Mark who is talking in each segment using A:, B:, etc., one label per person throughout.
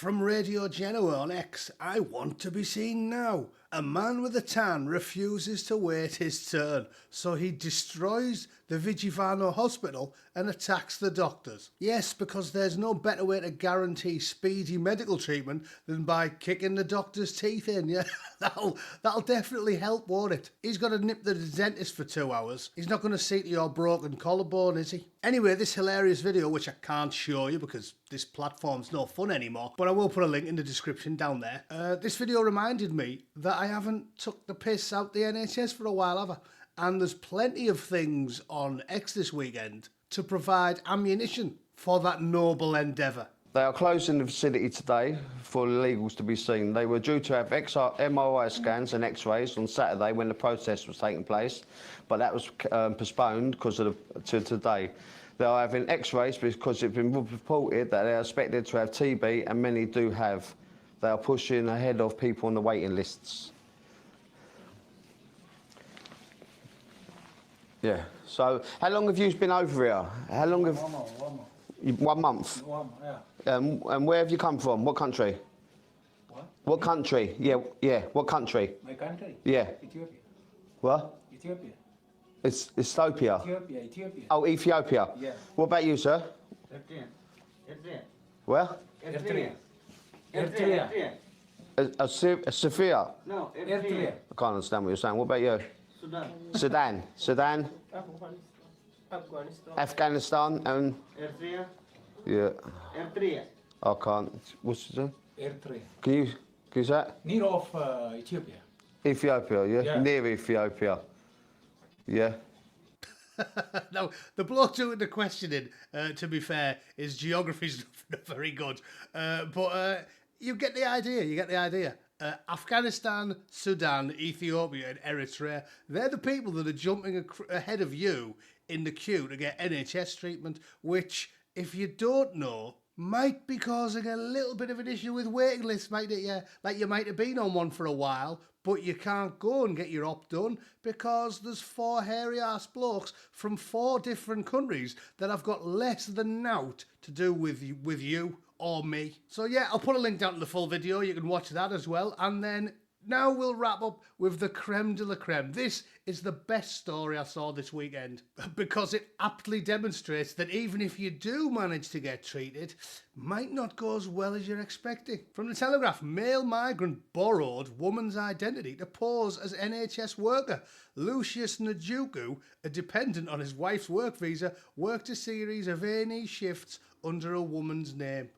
A: From Radio Genoa on X, I want to be seen now. A man with a tan refuses to wait his turn, so he destroys the Vigevano hospital and attacks the doctors. Yes, because there's no better way to guarantee speedy medical treatment than by kicking the doctor's teeth in. Yeah, that'll definitely help, won't it? He's got to nip the dentist for 2 hours. He's not going to see to your broken collarbone, is he? Anyway, this hilarious video, which I can't show you because this platform's no fun anymore, but I will put a link in the description down there. This video reminded me that I haven't took the piss out the NHS for a while, have I? And there's plenty of things on X this weekend to provide ammunition for that noble endeavour.
B: They are closing the facility today for illegals to be seen. They were due to have MRI scans and X-rays on Saturday when the protest was taking place, but that was postponed to today. They are having X-rays because it's been reported that they are expected to have TB, and many do have. They are pushing ahead of people on the waiting lists. Yeah. So, how long have you been over here? How long have?
C: 1 month.
B: 1 month.
C: 1 month,
B: And
C: yeah.
B: where have you come from? What country?
C: What?
B: What country? Yeah. What country?
C: My country?
B: Yeah.
C: Ethiopia.
B: What?
C: Ethiopia.
B: It's Ethiopia.
C: Ethiopia.
B: Oh, Ethiopia.
C: Yeah.
B: What about you, sir?
D: Eritrea.
B: Where?
C: Eritrea.
B: Sophia.
D: No,
C: Eritrea.
D: Eritrea.
B: I can't understand what you're saying. What about you?
D: Sudan.
B: Sudan,
D: Afghanistan.
B: Afghanistan, and
D: Eritrea.
B: yeah,
D: Eritrea.
B: I can't. What's it?
C: Eritrea.
B: Can you say it?
C: Near of Ethiopia.
B: Ethiopia? Yeah,
C: Yeah.
B: near Ethiopia. Yeah.
A: Now, the bloke doing the questioning, to be fair, his geography's not very good. But you get the idea. Afghanistan, Sudan, Ethiopia and Eritrea, they're the people that are jumping ahead of you in the queue to get NHS treatment, which, if you don't know, might be causing a little bit of an issue with waiting lists, might it? Yeah, like you might have been on one for a while, but you can't go and get your op done because there's 4 hairy-ass blokes from 4 different countries that have got less than naught to do with you or me. So yeah, I'll put a link down to the full video. You can watch that as well. And then now we'll wrap up with the creme de la creme. This is the best story I saw this weekend because it aptly demonstrates that even if you do manage to get treated, might not go as well as you're expecting. From the Telegraph, male migrant borrowed woman's identity to pose as NHS worker. Lucius Njuku, a dependent on his wife's work visa, worked a series of A&E shifts under a woman's name.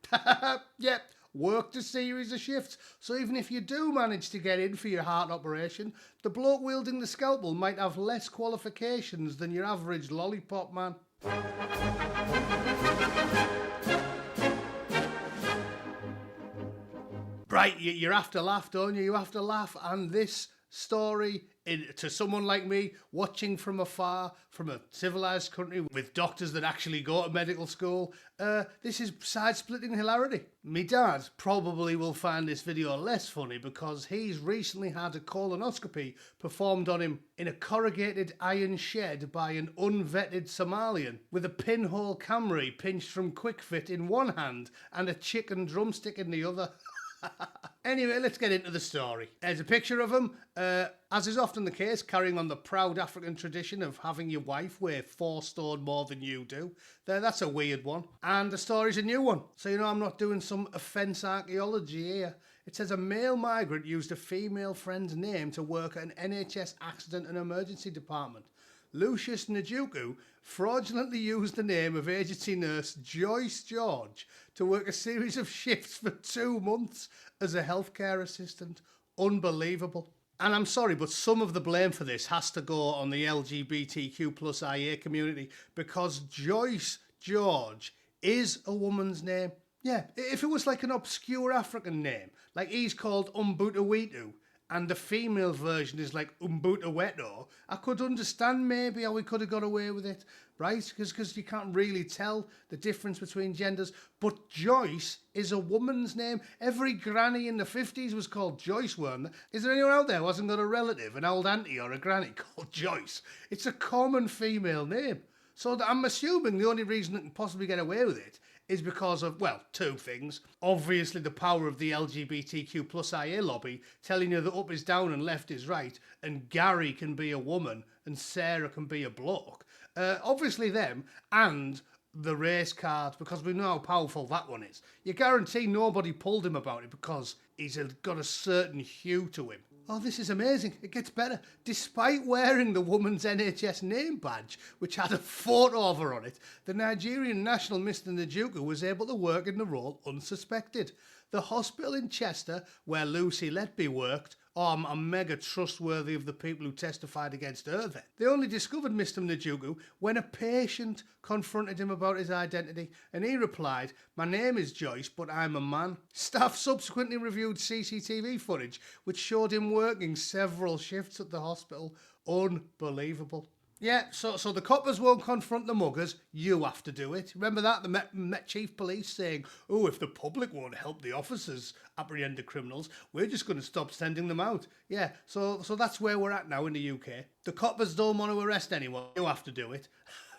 A: Yep. Worked a series of shifts, so even if you do manage to get in for your heart operation, the bloke wielding the scalpel might have less qualifications than your average lollipop man. Right, you have to laugh, don't you? You have to laugh, and this story, to someone like me, watching from afar, from a civilised country with doctors that actually go to medical school, this is side-splitting hilarity. Me dad probably will find this video less funny because he's recently had a colonoscopy performed on him in a corrugated iron shed by an unvetted Somalian with a pinhole Camry pinched from Quick Fit in one hand and a chicken drumstick in the other. Anyway, let's get into the story. There's a picture of him, as is often the case, carrying on the proud African tradition of having your wife weigh 4 stone more than you do. That's a weird one. And the story's a new one, so you know I'm not doing some offence archaeology here. It says a male migrant used a female friend's name to work at an NHS accident and emergency department. Lucius Njuku fraudulently used the name of agency nurse Joyce George to work a series of shifts for 2 months as a healthcare assistant. Unbelievable. And I'm sorry, but some of the blame for this has to go on the LGBTQ plus IA community because Joyce George is a woman's name. Yeah, if it was like an obscure African name, like he's called Umbutawitu, and the female version is like Umbutaweto, I could understand maybe how we could have got away with it, right? Because you can't really tell the difference between genders. But Joyce is a woman's name. Every granny in the 50s was called Joyce, weren't there? Is there anyone out there who hasn't got a relative, an old auntie or a granny called Joyce? It's a common female name. So I'm assuming the only reason it can possibly get away with it is because of, well, two things. Obviously, the power of the LGBTQ plus IA lobby telling you that up is down and left is right, and Gary can be a woman and Sarah can be a bloke. Obviously them, and the race card, because we know how powerful that one is. You guarantee nobody pulled him about it because he's got a certain hue to him. Oh, this is amazing. It gets better. Despite wearing the woman's NHS name badge, which had a photo of her on it, the Nigerian national Mr. Njoku was able to work in the role unsuspected. The hospital in Chester, where Lucy Letby worked, I'm mega trustworthy of the people who testified against her then. They only discovered Mr. Njoku when a patient confronted him about his identity, and he replied, "My name is Joyce, but I'm a man." Staff subsequently reviewed CCTV footage, which showed him working several shifts at the hospital. Unbelievable. Yeah, so the coppers won't confront the muggers, you have to do it. Remember that? The Met Chief Police saying, oh, if the public won't help the officers apprehend the criminals, we're just going to stop sending them out. Yeah, so that's where we're at now in the UK. The coppers don't want to arrest anyone, you have to do it.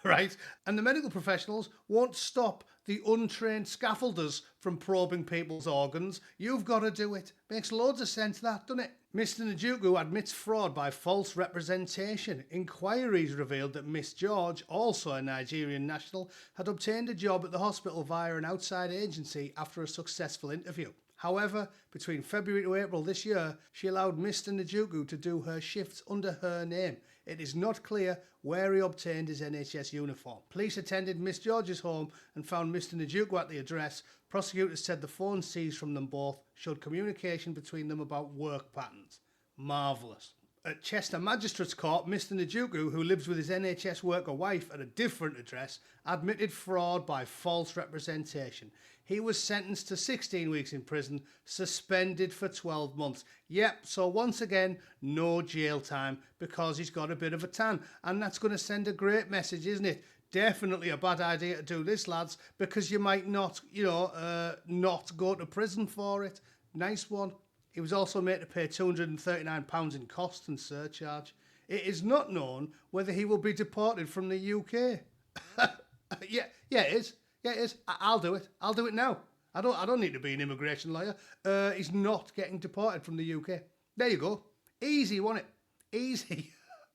A: Right? And the medical professionals won't stop the untrained scaffolders from probing people's organs. You've got to do it. Makes loads of sense, that, doesn't it? Mr. Njoku admits fraud by false representation. Inquiries revealed that Miss George, also a Nigerian national, had obtained a job at the hospital via an outside agency after a successful interview. However, between February to April this year, she allowed Mr. Njoku to do her shifts under her name. It is not clear where he obtained his NHS uniform. Police attended Miss George's home and found Mr. Njoku at the address. Prosecutors said the phone seized from them both showed communication between them about work patterns. Marvellous. At Chester Magistrates Court, Mr. Njoku, who lives with his NHS worker wife at a different address, admitted fraud by false representation. He was sentenced to 16 weeks in prison, suspended for 12 months. Yep, so once again, no jail time because he's got a bit of a tan. And that's going to send a great message, isn't it? Definitely a bad idea to do this, lads, because you might not, not go to prison for it. Nice one. He was also made to pay £239 in costs and surcharge. It is not known whether he will be deported from the UK. Yeah, it is. Yeah, it is. I'll do it. I'll do it now. I don't need to be an immigration lawyer. He's not getting deported from the UK. There you go. Easy, wasn't it? Easy.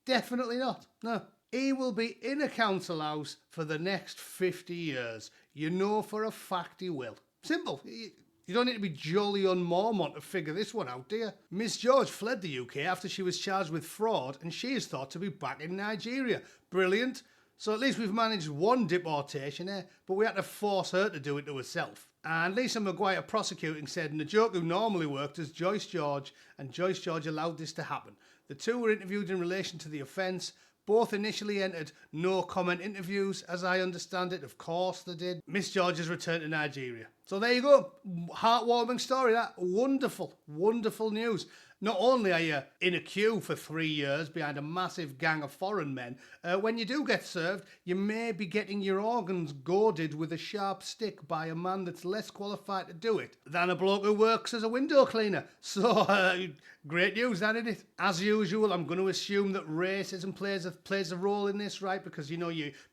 A: Definitely not. No. He will be in a council house for the next 50 years. You know for a fact he will. Simple. You don't need to be jolly on Mormont to figure this one out, do you? Miss George fled the UK after she was charged with fraud and she is thought to be back in Nigeria. Brilliant. So at least we've managed one deportation there, but we had to force her to do it to herself. And Lisa Maguire prosecuting said Njoku normally worked as Joyce George and Joyce George allowed this to happen. The two were interviewed in relation to the offence. Both initially entered no comment interviews, as I understand it. Of course they did. Miss George has returned to Nigeria. So there you go. Heartwarming story, that. Wonderful, wonderful news. Not only are you in a queue for 3 years behind a massive gang of foreign men, when you do get served, you may be getting your organs goaded with a sharp stick by a man that's less qualified to do it than a bloke who works as a window cleaner. So, great news, that, isn't it? As usual, I'm going to assume that racism plays a role in this, right? Because,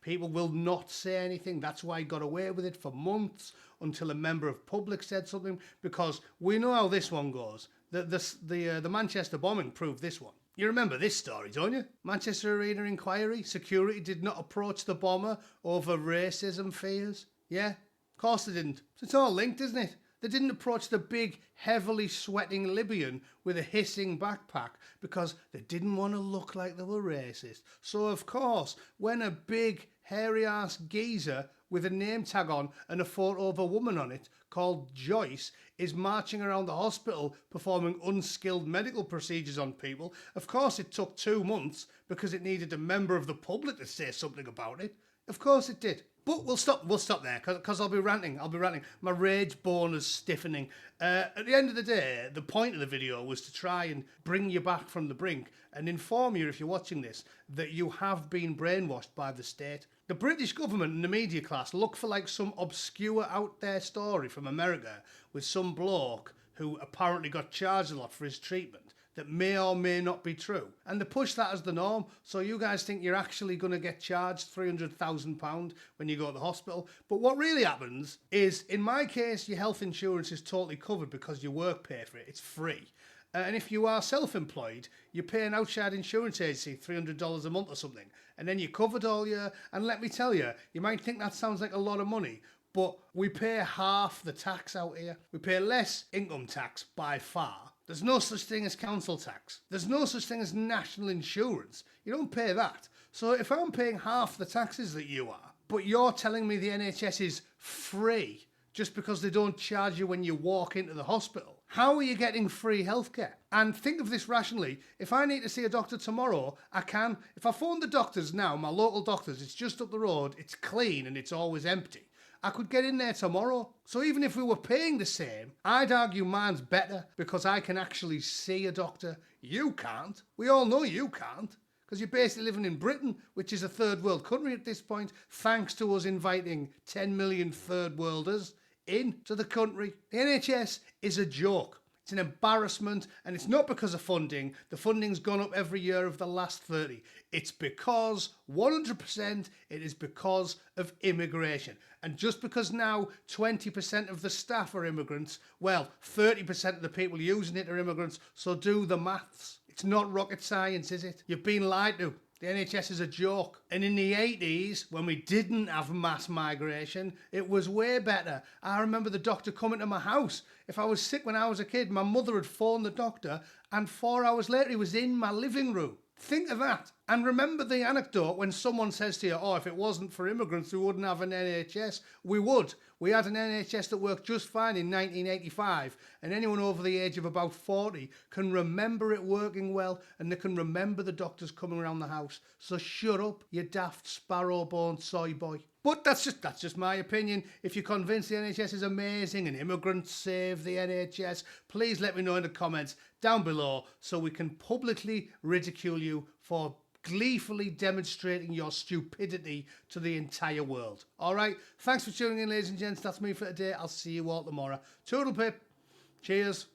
A: people will not say anything. That's why he got away with it for months until a member of public said something, because we know how this one goes. The Manchester bombing proved this one. You remember this story, don't you? Manchester Arena inquiry. Security did not approach the bomber over racism fears. Yeah, of course they didn't. So it's all linked, isn't it? They didn't approach the big, heavily sweating Libyan with a hissing backpack because they didn't want to look like they were racist. So, of course, when a big, hairy-ass geezer with a name tag on and a photo of a woman on it called Joyce is marching around the hospital performing unskilled medical procedures on people, of course it took 2 months because it needed a member of the public to say something about it. Of course it did. But we'll stop there because I'll be ranting. My rage bone is stiffening. At the end of the day, the point of the video was to try and bring you back from the brink and inform you, if you're watching this, that you have been brainwashed by the state. The British government and the media class look for like some obscure out there story from America with some bloke who apparently got charged a lot for his treatment. that may or may not be true. And they push that as the norm, so you guys think you're actually going to get charged £300,000 when you go to the hospital. But what really happens is, in my case, your health insurance is totally covered because your work pay for it. It's free. And if you are self-employed, you pay an outside insurance agency $300 a month or something, and then you're covered all year. And let me tell you, you might think that sounds like a lot of money, but we pay half the tax out here. We pay less income tax by far. There's no such thing as council tax. There's no such thing as national insurance. You don't pay that. So if I'm paying half the taxes that you are, but you're telling me the NHS is free just because they don't charge you when you walk into the hospital, how are you getting free healthcare? And think of this rationally. If I need to see a doctor tomorrow, I can. If I phone the doctors now, my local doctors, it's just up the road, it's clean and it's always empty, I could get in there tomorrow. So even if we were paying the same, I'd argue mine's better because I can actually see a doctor. You can't. We all know you can't, because you're basically living in Britain, which is a third world country at this point, thanks to us inviting 10 million third worlders into the country. The NHS is a joke. It's an embarrassment, and it's not because of funding. The funding's gone up every year of the last 30. It's because, 100%, it is because of immigration. And just because now 20% of the staff are immigrants, well, 30% of the people using it are immigrants, so do the maths. It's not rocket science, is it? You've been lied to. The NHS is a joke. And in the 80s, when we didn't have mass migration, it was way better. I remember the doctor coming to my house. If I was sick when I was a kid, my mother would phone the doctor, and 4 hours later he was in my living room. Think of that. And remember the anecdote when someone says to you, oh, if it wasn't for immigrants, we wouldn't have an NHS. We would. We had an NHS that worked just fine in 1985, and anyone over the age of about 40 can remember it working well, and they can remember the doctors coming around the house. So shut up, you daft sparrow-born soy boy. But that's just my opinion. If you're convinced the NHS is amazing and immigrants save the NHS, please let me know in the comments down below so we can publicly ridicule you for gleefully demonstrating your stupidity to the entire world. All right, thanks for tuning in, ladies and gents. That's me for today. I'll see you all tomorrow. Toodle pip. Cheers.